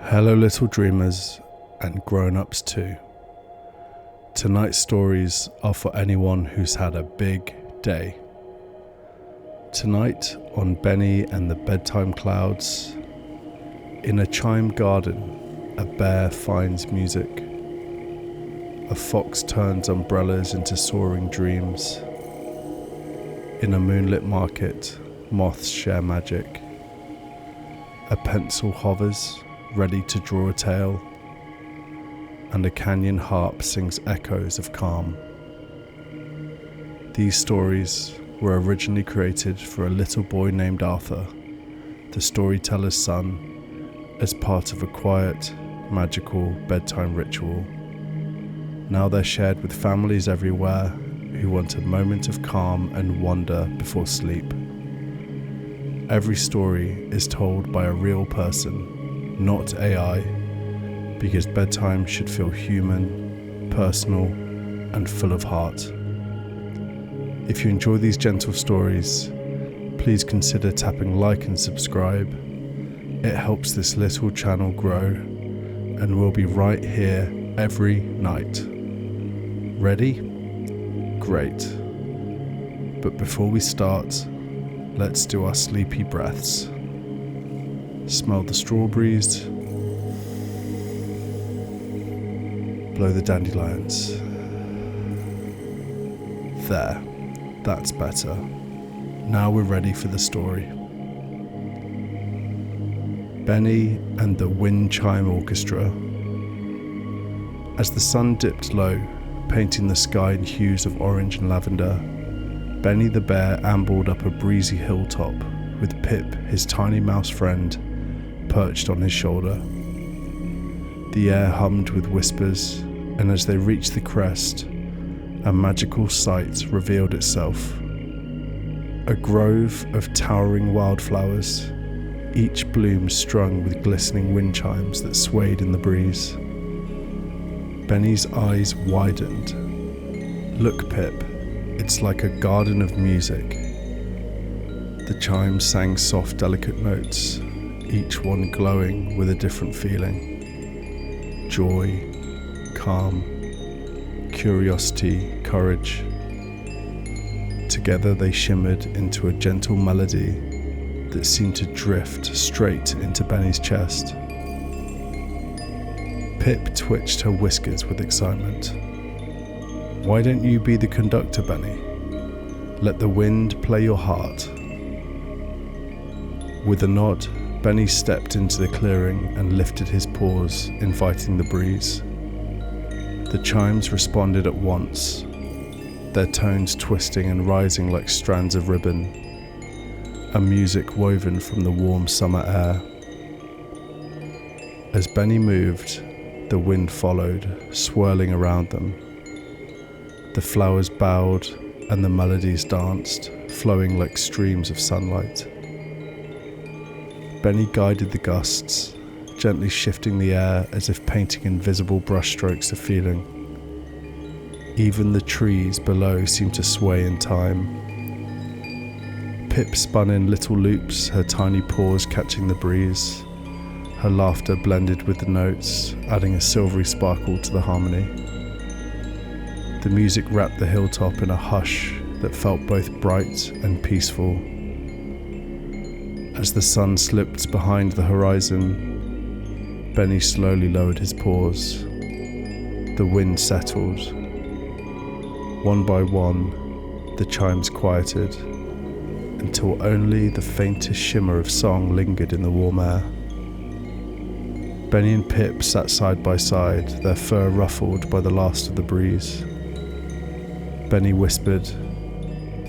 Hello little dreamers and grown-ups too. Tonight's stories are for anyone who's had a big day. Tonight on Benny and the Bedtime Clouds, in a Chime garden, a bear finds music. A fox turns umbrellas into soaring dreams. In a moonlit market, moths share magic. A pencil hovers, ready to draw a tale, and a canyon harp sings echoes of calm. These stories were originally created for a little boy named Arthur, the storyteller's son, as part of a quiet, magical bedtime ritual. Now they're shared with families everywhere who want a moment of calm and wonder before sleep. Every story is told by a real person, not AI, because bedtime should feel human, personal, and full of heart. If you enjoy these gentle stories, please consider tapping like and subscribe. It helps this little channel grow, and we'll be right here every night. Ready? Great. But before we start, let's do our sleepy breaths. Smell the strawberries. Blow the dandelions. There, that's better. Now we're ready for the story. Benny and the Wind Chime Orchestra. As the sun dipped low, painting the sky in hues of orange and lavender, Benny the bear ambled up a breezy hilltop with Pip, his tiny mouse friend, perched on his shoulder. The air hummed with whispers, and as they reached the crest, a magical sight revealed itself. A grove of towering wildflowers, each bloom strung with glistening wind chimes that swayed in the breeze. Benny's eyes widened. Look, Pip, it's like a garden of music. The chimes sang soft, delicate notes, each one glowing with a different feeling. Joy, calm, curiosity, courage. Together they shimmered into a gentle melody that seemed to drift straight into Benny's chest. Pip twitched her whiskers with excitement. Why don't you be the conductor, Benny? Let the wind play your heart. With a nod, Benny stepped into the clearing and lifted his paws, inviting the breeze. The chimes responded at once, their tones twisting and rising like strands of ribbon, a music woven from the warm summer air. As Benny moved, the wind followed, swirling around them. The flowers bowed and the melodies danced, flowing like streams of sunlight. Benny guided the gusts, gently shifting the air as if painting invisible brushstrokes of feeling. Even the trees below seemed to sway in time. Pip spun in little loops, her tiny paws catching the breeze. Her laughter blended with the notes, adding a silvery sparkle to the harmony. The music wrapped the hilltop in a hush that felt both bright and peaceful. As the sun slipped behind the horizon, Benny slowly lowered his paws. The wind settled. One by one, the chimes quieted, until only the faintest shimmer of song lingered in the warm air. Benny and Pip sat side by side, their fur ruffled by the last of the breeze. Benny whispered,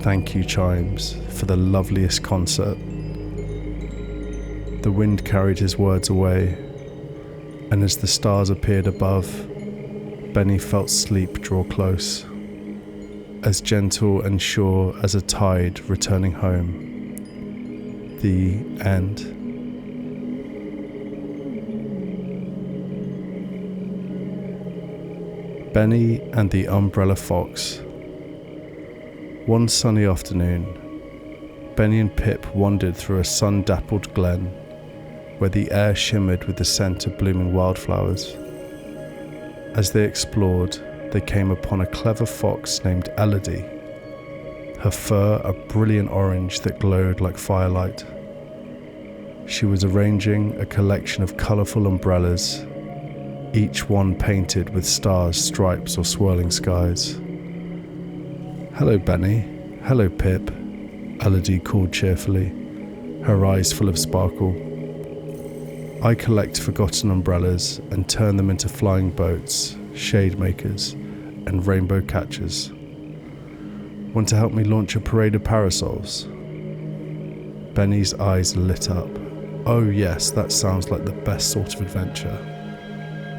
"Thank you, chimes, for the loveliest concert." The wind carried his words away, and as the stars appeared above, Benny felt sleep draw close, as gentle and sure as a tide returning home. The end. Benny and the Umbrella Fox. One sunny afternoon, Benny and Pip wandered through a sun-dappled glen, where the air shimmered with the scent of blooming wildflowers. As they explored, they came upon a clever fox named Elodie, her fur a brilliant orange that glowed like firelight. She was arranging a collection of colourful umbrellas, each one painted with stars, stripes or swirling skies. "Hello, Benny. Hello, Pip," Elodie called cheerfully, her eyes full of sparkle. "I collect forgotten umbrellas and turn them into flying boats, shade makers, and rainbow catchers. Want to help me launch a parade of parasols?" Benny's eyes lit up. "Oh yes, that sounds like the best sort of adventure."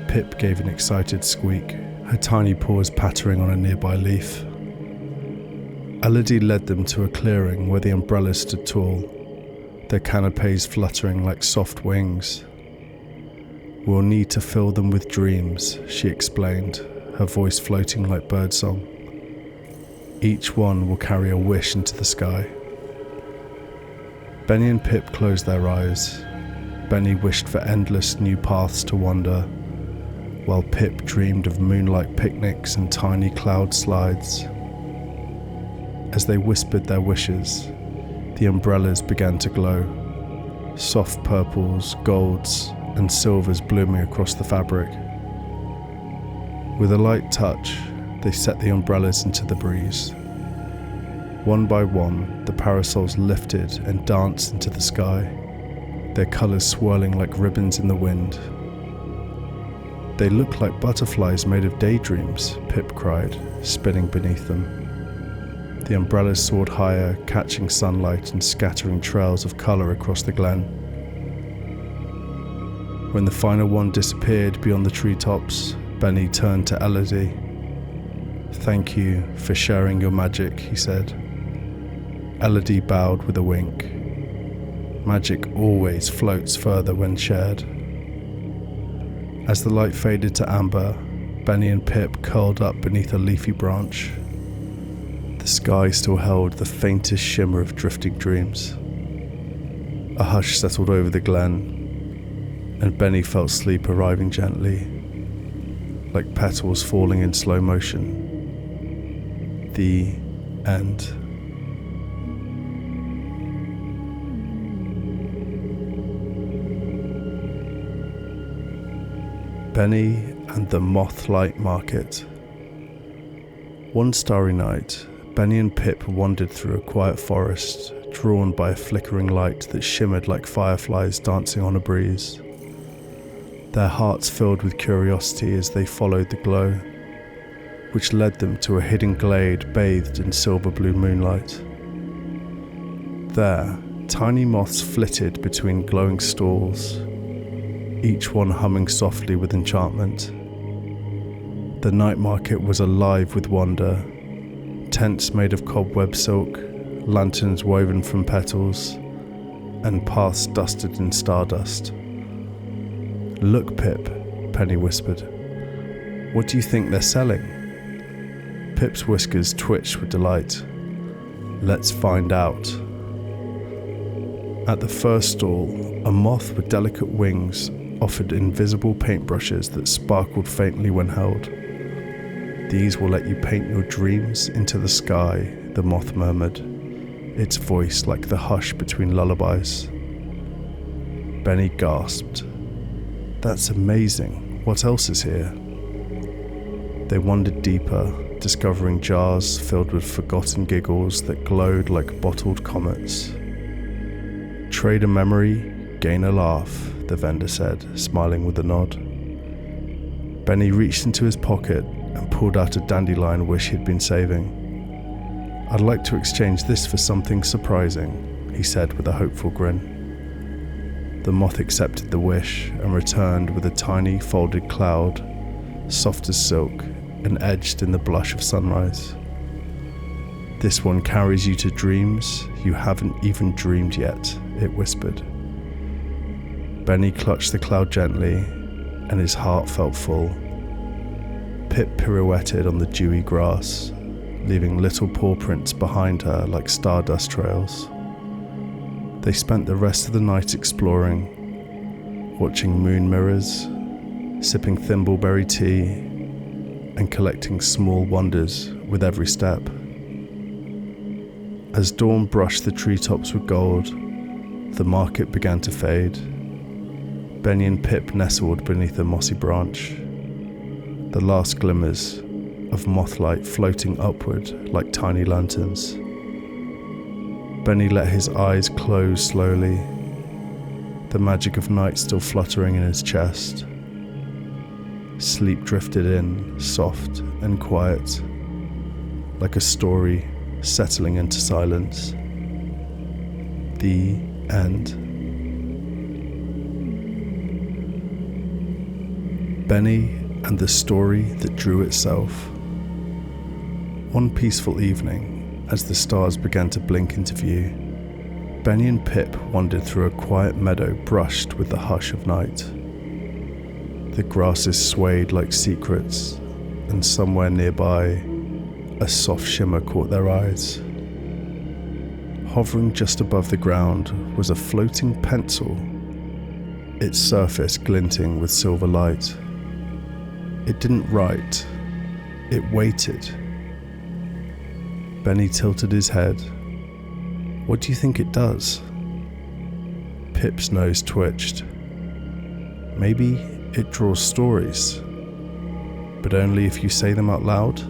Pip gave an excited squeak, her tiny paws pattering on a nearby leaf. Elodie led them to a clearing where the umbrellas stood tall, their canapes fluttering like soft wings. "We'll need to fill them with dreams," she explained, her voice floating like birdsong. "Each one will carry a wish into the sky." Benny and Pip closed their eyes. Benny wished for endless new paths to wander, while Pip dreamed of moonlight picnics and tiny cloud slides. As they whispered their wishes, the umbrellas began to glow, soft purples, golds, and silvers blooming across the fabric. With a light touch, they set the umbrellas into the breeze. One by one, the parasols lifted and danced into the sky, their colours swirling like ribbons in the wind. "They look like butterflies made of daydreams," Pip cried, spinning beneath them. The umbrellas soared higher, catching sunlight and scattering trails of colour across the glen. When the final one disappeared beyond the treetops, Benny turned to Elodie. "Thank you for sharing your magic," he said. Elodie bowed with a wink. Magic always floats further when shared. As the light faded to amber, Benny and Pip curled up beneath a leafy branch. The sky still held the faintest shimmer of drifting dreams. A hush settled over the glen, and Benny felt sleep arriving gently, like petals falling in slow motion. The end. Benny and the Mothlight Market. One starry night, Benny and Pip wandered through a quiet forest, drawn by a flickering light that shimmered like fireflies dancing on a breeze. Their hearts filled with curiosity as they followed the glow, which led them to a hidden glade bathed in silver blue moonlight. There, tiny moths flitted between glowing stalls, each one humming softly with enchantment. The night market was alive with wonder. Tents made of cobweb silk, lanterns woven from petals, and paths dusted in stardust. "Look, Pip," Penny whispered. "What do you think they're selling?" Pip's whiskers twitched with delight. "Let's find out." At the first stall, a moth with delicate wings offered invisible paintbrushes that sparkled faintly when held. "These will let you paint your dreams into the sky," the moth murmured, its voice like the hush between lullabies. Benny gasped. "That's amazing. What else is here?" They wandered deeper, discovering jars filled with forgotten giggles that glowed like bottled comets. "Trade a memory, gain a laugh," the vendor said, smiling with a nod. Benny reached into his pocket and pulled out a dandelion wish he'd been saving. "I'd like to exchange this for something surprising," he said with a hopeful grin. The moth accepted the wish and returned with a tiny folded cloud, soft as silk and edged in the blush of sunrise. "This one carries you to dreams you haven't even dreamed yet," it whispered. Benny clutched the cloud gently, and his heart felt full. Pip pirouetted on the dewy grass, leaving little paw prints behind her like stardust trails. They spent the rest of the night exploring, watching moon mirrors, sipping thimbleberry tea, and collecting small wonders with every step. As dawn brushed the treetops with gold, the market began to fade. Benny and Pip nestled beneath a mossy branch, the last glimmers of mothlight floating upward like tiny lanterns. Benny let his eyes close slowly, the magic of night still fluttering in his chest. Sleep drifted in, soft and quiet, like a story settling into silence. The end. Benny and the story that drew itself. One peaceful evening, as the stars began to blink into view, Benny and Pip wandered through a quiet meadow brushed with the hush of night. The grasses swayed like secrets, and somewhere nearby, a soft shimmer caught their eyes. Hovering just above the ground was a floating pencil, its surface glinting with silver light. It didn't write, it waited. Benny tilted his head. What do you think it does? Pip's nose twitched. Maybe it draws stories, but only if you say them out loud?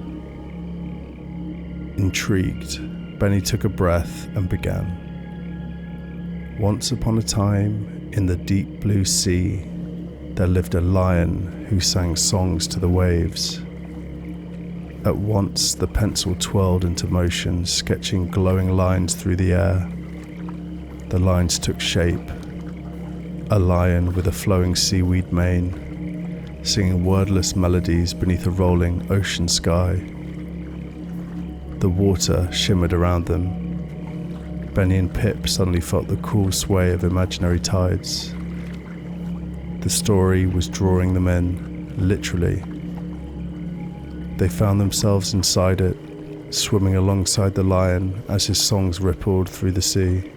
Intrigued, Benny took a breath and began. Once upon a time, in the deep blue sea, there lived a lion who sang songs to the waves. At once, the pencil twirled into motion, sketching glowing lines through the air. The lines took shape. A lion with a flowing seaweed mane, singing wordless melodies beneath a rolling ocean sky. The water shimmered around them. Benny and Pip suddenly felt the cool sway of imaginary tides. The story was drawing them in, literally. They found themselves inside it, swimming alongside the lion as his songs rippled through the sea.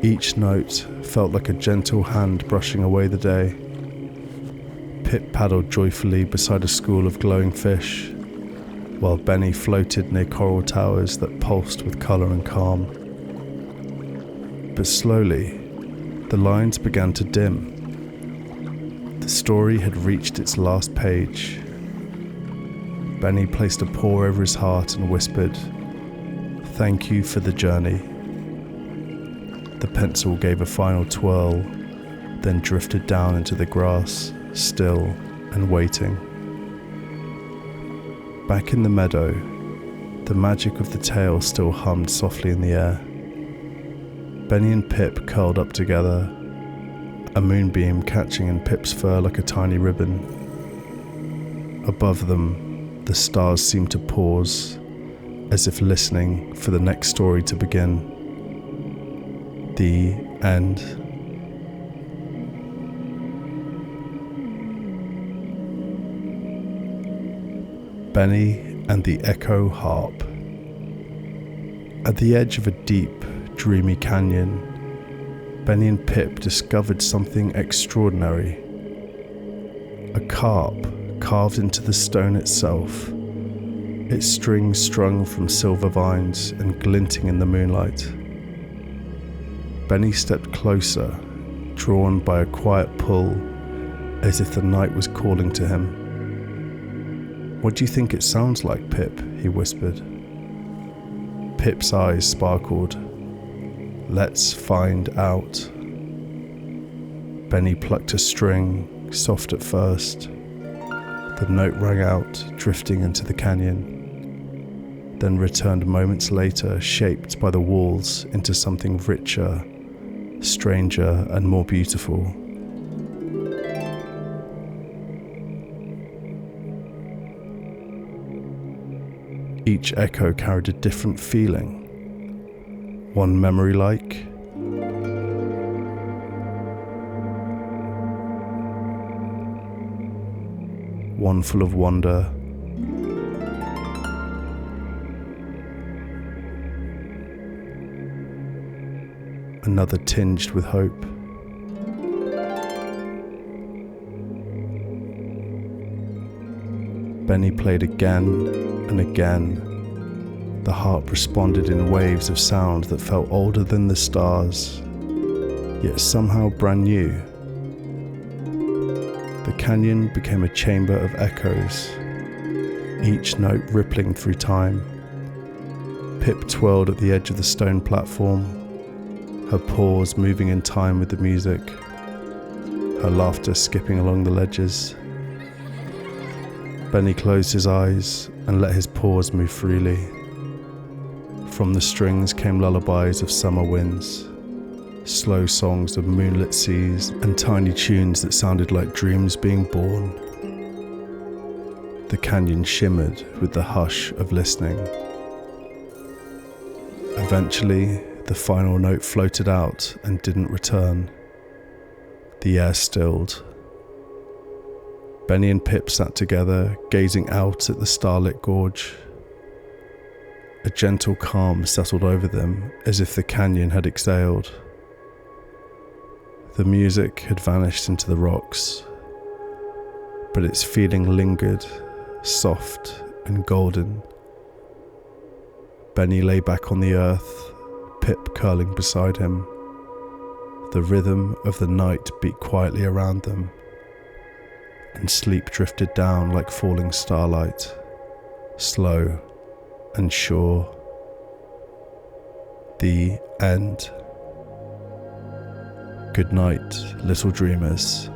Each note felt like a gentle hand brushing away the day. Pip paddled joyfully beside a school of glowing fish, while Benny floated near coral towers that pulsed with colour and calm. But slowly, the lines began to dim. The story had reached its last page. Benny placed a paw over his heart and whispered, "Thank you for the journey." The pencil gave a final twirl, then drifted down into the grass, still and waiting. Back in the meadow, the magic of the tale still hummed softly in the air. Benny and Pip curled up together, a moonbeam catching in Pip's fur like a tiny ribbon. Above them, the stars seemed to pause, as if listening for the next story to begin. The end. Benny and the Echo Harp. At the edge of a deep, dreamy canyon, Benny and Pip discovered something extraordinary. A carp carved into the stone itself, its strings strung from silver vines and glinting in the moonlight. Benny stepped closer, drawn by a quiet pull, as if the night was calling to him. "What do you think it sounds like, Pip?" he whispered. Pip's eyes sparkled. "Let's find out." Benny plucked a string, soft at first. The note rang out, drifting into the canyon, then returned moments later, shaped by the walls into something richer, stranger, and more beautiful. Each echo carried a different feeling. One memory-like, one full of wonder, another tinged with hope. Benny played again and again. The harp responded in waves of sound that felt older than the stars, yet somehow brand new. The canyon became a chamber of echoes, each note rippling through time. Pip twirled at the edge of the stone platform, her paws moving in time with the music, her laughter skipping along the ledges. Benny closed his eyes and let his paws move freely. From the strings came lullabies of summer winds, slow songs of moonlit seas, and tiny tunes that sounded like dreams being born. The canyon shimmered with the hush of listening. Eventually, the final note floated out and didn't return. The air stilled. Benny and Pip sat together, gazing out at the starlit gorge. A gentle calm settled over them, as if the canyon had exhaled. The music had vanished into the rocks, but its feeling lingered, soft and golden. Benny lay back on the earth, Pip curling beside him. The rhythm of the night beat quietly around them, and sleep drifted down like falling starlight, slow and sure. The end. Good night, little dreamers.